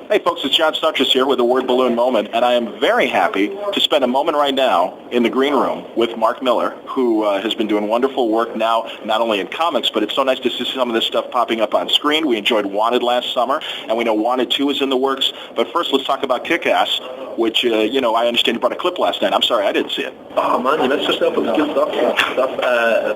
Hey folks, it's John Stutchess here with the Word Balloon Moment, and I am very happy to spend a moment right now in the green room with Mark Millar, who has been doing wonderful work now, not only in comics, but it's so nice to see some of this stuff popping up on screen. We enjoyed Wanted last summer, and we know Wanted 2 is in the works. But first, let's talk about Kick-Ass, which, I understand you brought a clip last night. I'm sorry, I didn't see it. Oh man, you missed yourself. It was good stuff.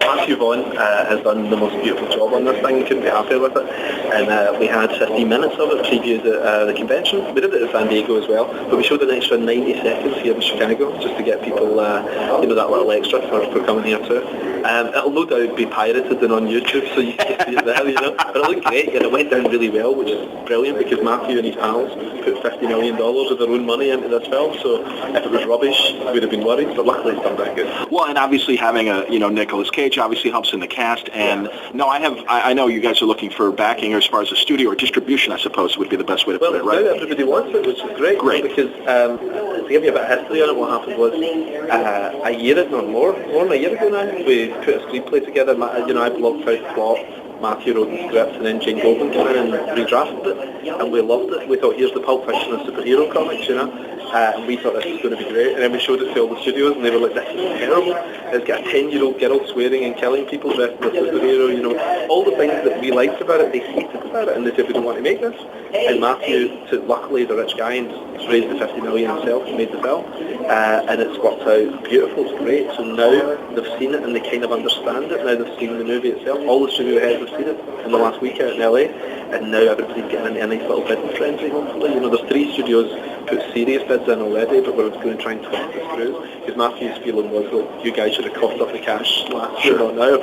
Mathew Vaughn has done the most beautiful job on this thing. Couldn't be happier with it. And we had 15 minutes of it previewed at the convention. We did it in San Diego as well, but we showed an extra 90 seconds here in Chicago just to get people, that little extra for coming here too. It'll no doubt be pirated and on YouTube, so you can see it there, But it looked great, and it went down really well, which is brilliant because Matthew and his pals put $50 million of their own money into this film. So if it was rubbish, we'd have been worried. But luckily, it's done very good. Well, and obviously having Nicolas Cage obviously helps in the cast. And I know you guys are looking for backing as far as a studio or distribution, I suppose would be the best way to put it, right? Now everybody wants it, which is great. Because to give you a bit of history on it, what happened was a year ago now, we put a screenplay together. I blocked out the plot. Matthew wrote the script, and then Jane Logan came in and redrafted it, and we loved it. We thought, here's the Pulp Fiction of superhero comics, and we thought this was going to be great. And then we showed it to all the studios, and they were like, this is terrible. It's got a 10-year-old girl swearing and killing people dressed as a superhero, all the things that we liked about it, they hated about it, and they said, we don't want to make this. And Matthew, luckily, is a rich guy and raised the $50 million himself and made the film, and it's worked out beautiful. It's great. So now they've seen it and they kind of understand it. Now they've seen the movie itself. All the studio heads have seen it in the last week out in LA, and now everybody's getting into a nice little bidding frenzy. Hopefully, there's 3 studios put serious bids in already, but we're going to try and twist this through. Because Matthew's feeling was that you guys should have coughed up the cash last year, not now.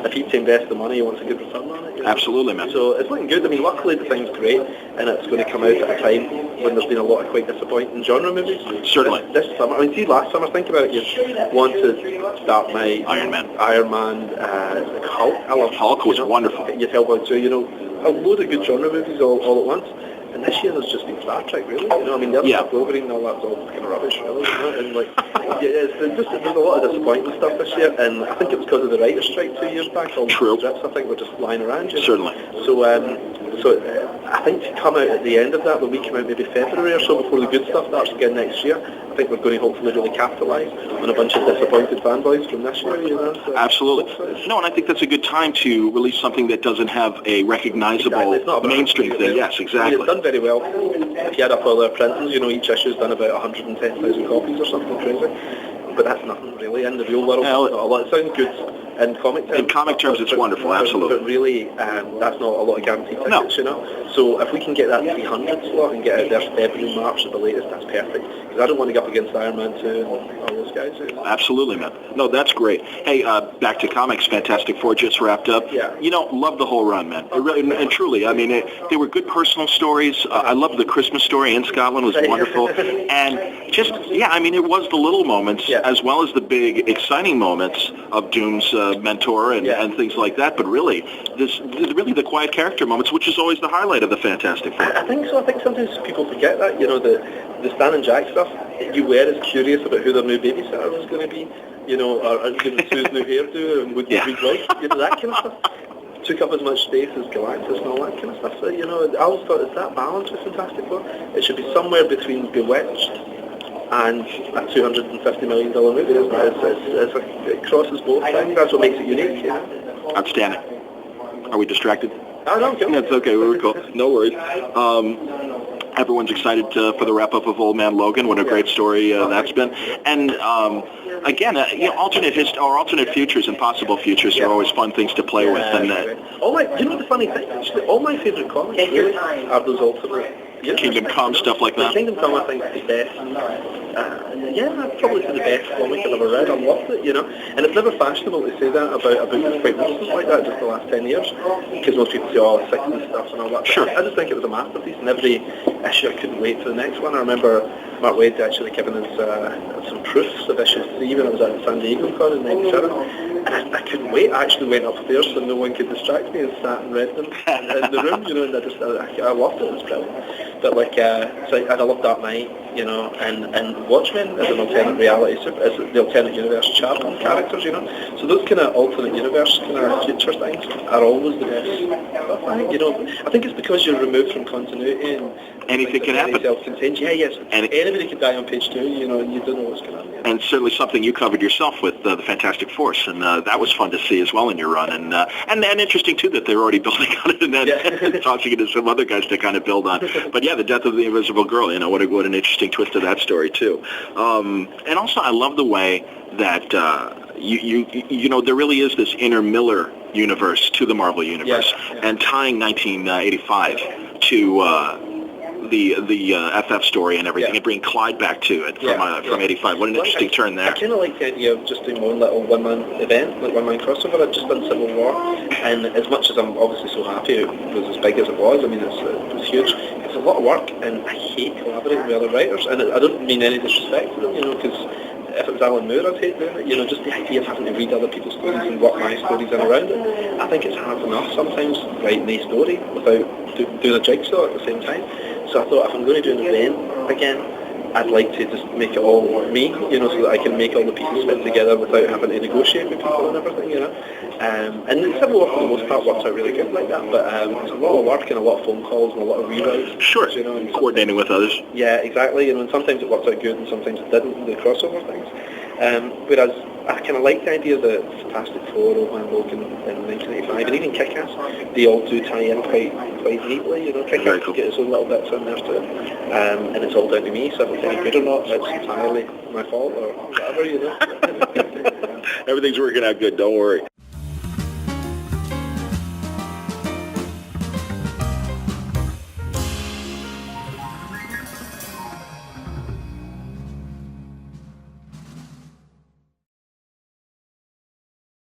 If he'd to invest the money, he wants a good return on it. Absolutely, man. So it's looking good. I mean, luckily the thing's great, and it's going to come out at a time when there's been a lot of quite disappointing genre movies. Certainly. This summer, see, last summer, think about it. You wanted Dark Knight, Iron Man, Hulk. I love Hulk was wonderful. You tell about too, a load of good genre movies all at once. And this year there's just been Star Trek, really. The other stuff, Wolverine and all that's all kind of rubbish, really. And there's a lot of disappointing stuff this year, and I think it was because of the writer's strike 2 years back. All the scripts, I think, were just lying around. Certainly. So I think to come out at the end of that, when we come out maybe February or so before the good stuff starts again next year, I think we're going to hopefully really capitalise on a bunch of disappointed fanboys from this year. So absolutely. No, and I think that's a good time to release something that doesn't have a recognizable mainstream thing. Yes, exactly. It's done very well. If you add up all their printings, each issue's done about 110,000 copies or something crazy. But that's nothing really in the real world. It's not a lot. It sounds good in comic terms. In comic terms, it's wonderful, absolutely. But really, that's not a lot of guaranteed tickets, So if we can get that 300 slot and get out there February, March at the latest, that's perfect. Because I don't want to go up against Iron Man 2 and all those guys. Absolutely, man. No, that's great. Hey, back to comics, Fantastic Four just wrapped up. Yeah. Love the whole run, man. And truly, I mean, they were good personal stories. I loved the Christmas story in Scotland. It was wonderful. And just, it was the little moments as well as the big, exciting moments of Doom's mentor and things like that. But really, the quiet character moments, which is always the highlight of the Fantastic Four. I think so. I think sometimes people forget that. The Stan and Jack stuff, you were as curious about who their new babysitter was going to be, or Sue's new hairdo and would be right, that kind of stuff. Took up as much space as Galactus and all that kind of stuff. So, I always thought, is that balance with Fantastic Four? It should be somewhere between Bewitched and a $250 million movie, isn't it? It crosses both things. That's what makes it unique. Outstanding. Are we distracted? Oh, no, okay. That's okay. We were cool. No worries. Everyone's excited for the wrap-up of Old Man Logan. What a great story that's been. And again, alternate futures and possible futures are always fun things to play with. And the funny thing? Actually, all my favourite comics really are those alternate. Kingdom Come, stuff like that. Kingdom Come, I think, is the best. I'd probably say the best comic I've ever read. I loved it, And it's never fashionable to say that about a book that's quite recent like that, just the last 10 years. Because most people say, 60s stuff and all that. Sure. I just think it was a masterpiece, and every issue I couldn't wait for the next one. I remember Mark Waid actually giving us some proofs of issue 3 when I was at San Diego Con in '97. And I couldn't wait. I actually went upstairs so no one could distract me and sat and read them in the room, and I loved it. It was brilliant. But I love Dark Knight, and Watchmen as an alternate reality, as the alternate universe Chapman characters, So those kind of alternate universe kind of future things are always the best stuff, I think. I think it's because you're removed from continuity anything can happen. Self-contained. Yeah, yes. And anybody could die on page 2, you know, and you don't know what's going to happen. And certainly something you covered yourself with the Fantastic Force, and that was fun to see as well in your run, and interesting too that they're already building on it and then tossing it to some other guys to kind of build on. But yeah, the death of the Invisible Girl, you know, what an interesting twist to that story too. And also, I love the way that you know, there really is this inner Millar universe to the Marvel universe, and tying 1985 to the FF story and everything, and bring Clyde back to it from 85. What an interesting turn there. I kind of like the idea of just doing one little one-man event, like one-man crossover. I've just done Civil War, and as much as I'm obviously so happy it was as big as it was, I mean, it was huge. It's a lot of work, and I hate collaborating with other writers, and I don't mean any disrespect to them, you know, because if it was Alan Moore, I'd hate doing it. You know, just the idea of having to read other people's stories and work my stories in around it. I think it's hard enough sometimes writing a story without doing a jigsaw at the same time. So I thought if I'm going to do an event again, I'd like to just make it all me, you know, so that I can make all the pieces fit together without having to negotiate with people and everything, you know. And the Civil War for the most part works out really good like that, but it's a lot of work and a lot of phone calls and a lot of rewrites. Sure, you know, and coordinating with others. Yeah, exactly, you know, and sometimes it worked out good and sometimes it didn't, the crossover things. Whereas I kind of like the idea that Fantastic Four, Old-Man Logan in 1985, and even Kick-Ass, they all do tie in quite neatly, you know. Kick-Ass can get its own little bits in there too. And it's all down to me, so if it's any good or not, it's entirely my fault or whatever, you know. Everything's working out good, don't worry.